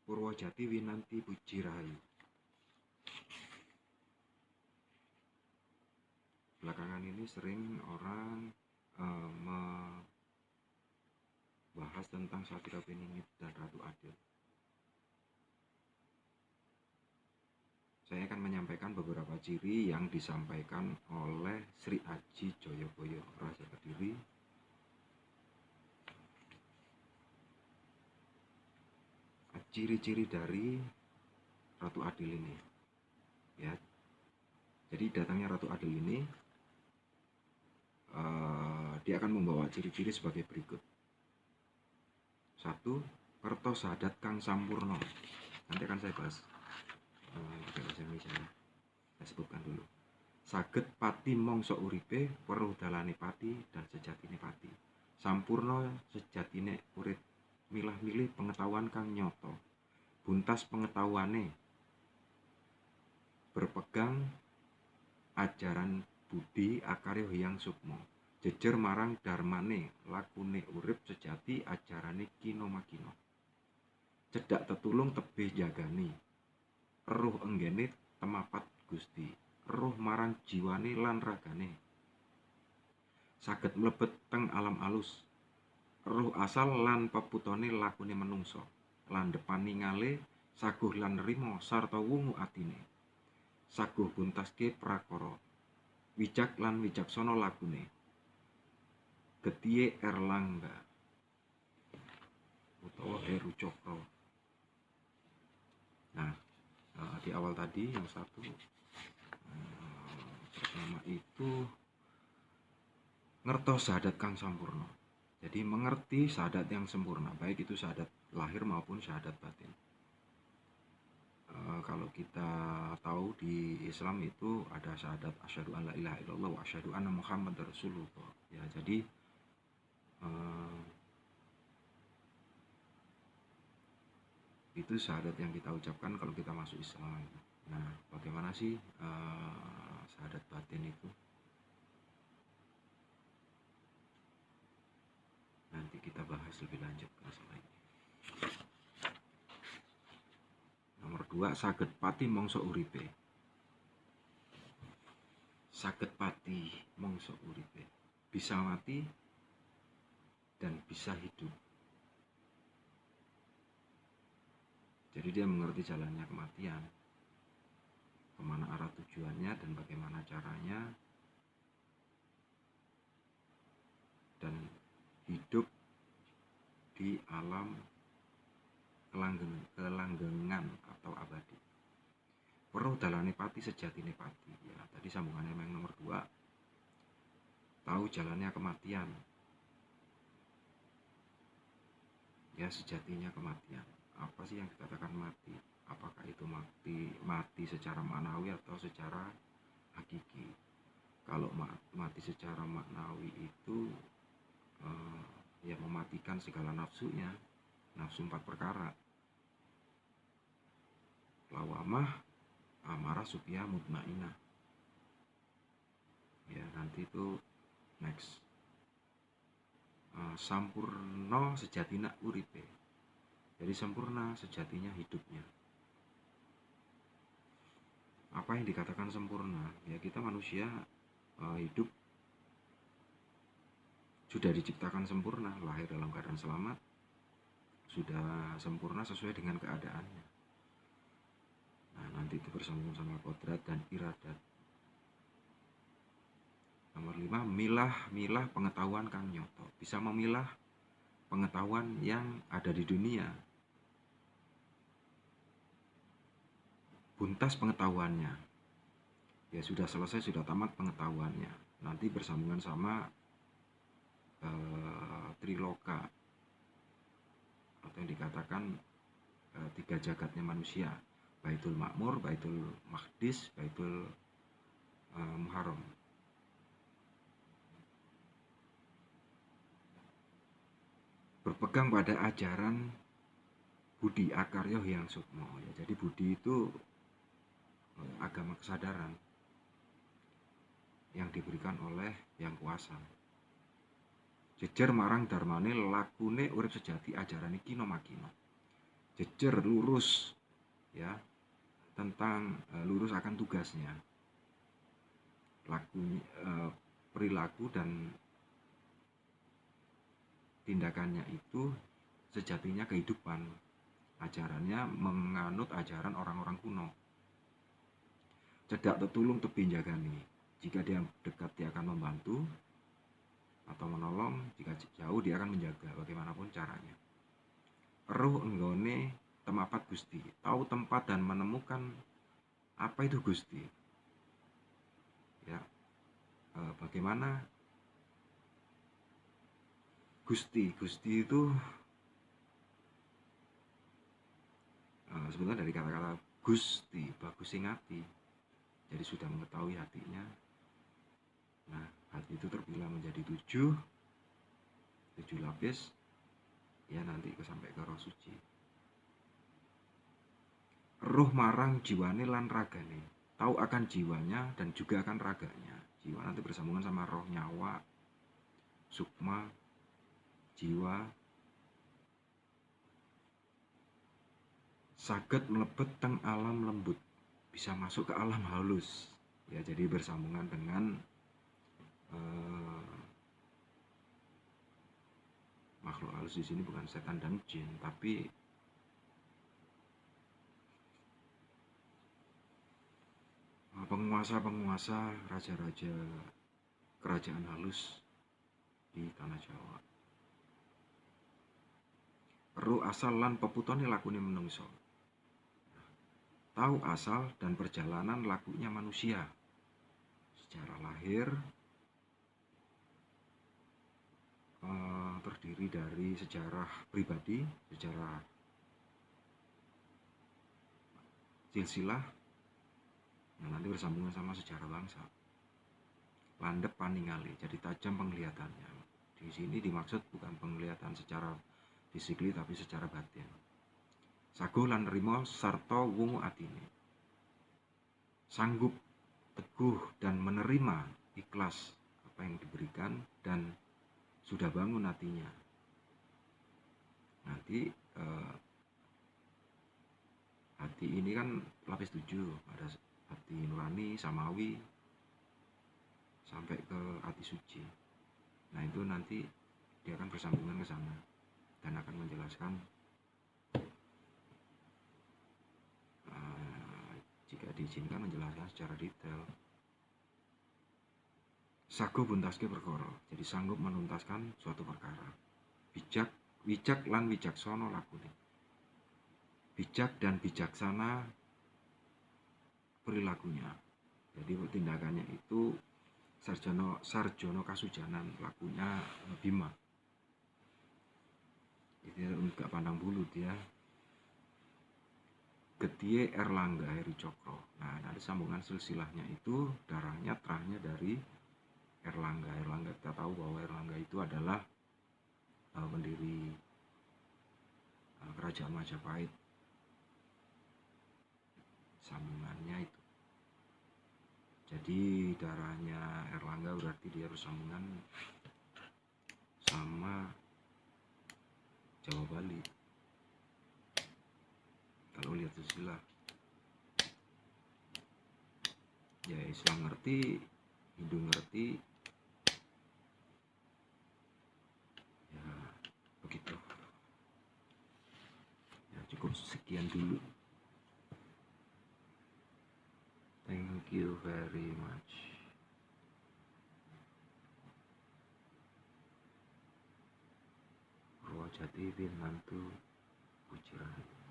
Purwojati Winanti Puji Rahayu. Belakangan ini sering orang membahas tentang Satria Piningit dan Ratu Adil. Saya akan menyampaikan beberapa ciri yang disampaikan oleh Sri Aji Joyoboyo Raja Kediri, ciri-ciri dari Ratu Adil ini, ya. Jadi datangnya Ratu Adil ini, dia akan membawa ciri-ciri sebagai berikut. 1. Kerto Sahadat Kang Sampurno. Nanti akan saya bahas pakai bahasa Indonesia ya. Saya sebutkan dulu. Saged pati mongso uripe, weruh dalane pati dan sejatine pati. Sampurno sejatine urip, milah-milih pengetahuan kang nyoto. Buntas pengetahuane, berpegang ajaran budi akare hyang sukmo. Jejer marang dharmane, lakune urip sejati ajarane kino makino. Cedak tetulung tebih jagani, eruh enggene temapat Gusti, eruh marang jiwane lan ragane. Saged mlebet teng alam alus, eruh asal lan peputone lakune menungso. Landhepan ningale saguh lan nrimo sarta wungu atine. Saguh buntaske prakara, wijak lan wijaksana lakune. Getihe Erlangga utawa Heru Cokro. Nah, di awal tadi yang satu pertama itu ngertos syahadat kang sampurno. Jadi mengerti syahadat yang sempurna, baik itu syahadat lahir maupun syahadat batin. Kalau kita tahu di Islam itu ada syahadat asyhadu an la ilaha illallah wa asyhadu anna muhammadar rasulullah. Ya, jadi itu syahadat yang kita ucapkan kalau kita masuk Islam. Nah, bagaimana sih syahadat batin itu? Nanti kita bahas lebih lanjut masalah ini. Nomor 2, saged pati mongso uripe. Saged pati mongso uripe, bisa mati dan bisa hidup. Jadi dia mengerti jalannya kematian, kemana arah tujuannya dan bagaimana caranya, dan hidup di alam kelanggengan atau abadi. Weruh dalane pati sejatine pati. Ya, tadi sambungannya yang nomor 2. Tahu jalannya kematian. Ya, sejatinya kematian. Apa sih yang dikatakan mati? Apakah itu mati secara maknawi atau secara hakiki? Kalau mati secara maknawi itu ya mematikan segala nafsunya, nafsu 4 perkara. Lawamah, amarah, supya, mutmainah. Ya, nanti itu next. Sampurno sejatina uripe. Jadi sempurna sejatinya hidupnya. Apa yang dikatakan sempurna? Ya, kita manusia hidup sudah diciptakan sempurna, lahir dalam keadaan selamat, sudah sempurna sesuai dengan keadaannya. Nah, nanti itu bersambung sama kodrat dan iradat. Nomor 5, milah pengetahuan kang nyoto. Bisa memilah pengetahuan yang ada di dunia. Buntas pengetahuannya. Ya, sudah selesai, sudah tamat pengetahuannya. Nanti bersambungan sama triloka atau yang dikatakan 3 jagatnya manusia. Baitul Makmur, Baitul Maqdis, Baitul Muharram. Berpegang pada ajaran budi akarya hyang sukmo. Ya, jadi budi itu agama kesadaran yang diberikan oleh Yang Kuasa. Jejer marang dharmane lakune urip sejati ajarane kino makino. jejer, lurus, ya, tentang lurus akan tugasnya, lakunya, perilaku dan tindakannya itu sejatinya kehidupan. Ajarannya menganut ajaran orang-orang kuno. Cedak tetulung tebih njagani. Jika dia dekat dia akan membantu atau menolong, jika jauh dia akan menjaga bagaimanapun caranya. Eruh enggone temapat Gusti, tahu tempat dan menemukan apa itu Gusti. Ya, bagaimana Gusti itu sebenarnya dari kata-kata Gusti, bagus ingati. Jadi sudah mengetahui hatinya. Nah, hati itu terpilah menjadi 7 lapis. Ya, nanti sampai ke roh suci. Roh marang jiwane lan ragane. Tahu akan jiwanya dan juga akan raganya. Jiwa nanti bersambungan sama roh, nyawa, sukma, jiwa. Saged mlebet teng alam lembut, bisa masuk ke alam halus. Ya, jadi bersambungan dengan makhluk halus di sini bukan setan dan jin, tapi penguasa-penguasa, raja-raja kerajaan halus di tanah Jawa. Ru asal lan peputone lakune menungso. Tahu asal dan perjalanan lakunya manusia. Secara lahir terdiri dari sejarah pribadi, sejarah silsilah, nah nanti bersambungan sama sejarah bangsa. Landep paningali, jadi tajam penglihatannya. Di sini dimaksud bukan penglihatan secara fisikly tapi secara batin. Sago lan rimo sarta wungu atine. Sanggup, teguh dan menerima ikhlas apa yang diberikan dan sudah bangun hatinya. Nanti hati ini kan lapis 7, ada hati nurani, samawi, sampai ke hati suci. Nah, itu nanti dia akan bersambungan ke sana dan akan menjelaskan jika diizinkan menjelaskan secara detail. Sago buntaske perkara, jadi sanggup menuntaskan suatu perkara. Bijak lan wijaksana lakune. Bijak dan bijaksana perilakunya. Jadi tindakannya itu sarjono kasujanan, lakunya Bima. Jadi enggak pandang bulu dia. Gedie Erlangga Heri Cokro. Nah, dari sambungan silsilahnya itu darahnya terahnya dari Erlangga. Erlangga kita tahu bahwa Erlangga itu adalah pendiri kerajaan Majapahit. Sambungannya itu. Jadi darahnya Erlangga berarti dia bersambungan sama Jawa Bali. Kalau lihat silsilah, ya Islam ngerti, Hindu ngerti, ya begitu. Ya cukup sekian dulu. Thank you very much. Purwojati Winantu Puji Rahayu.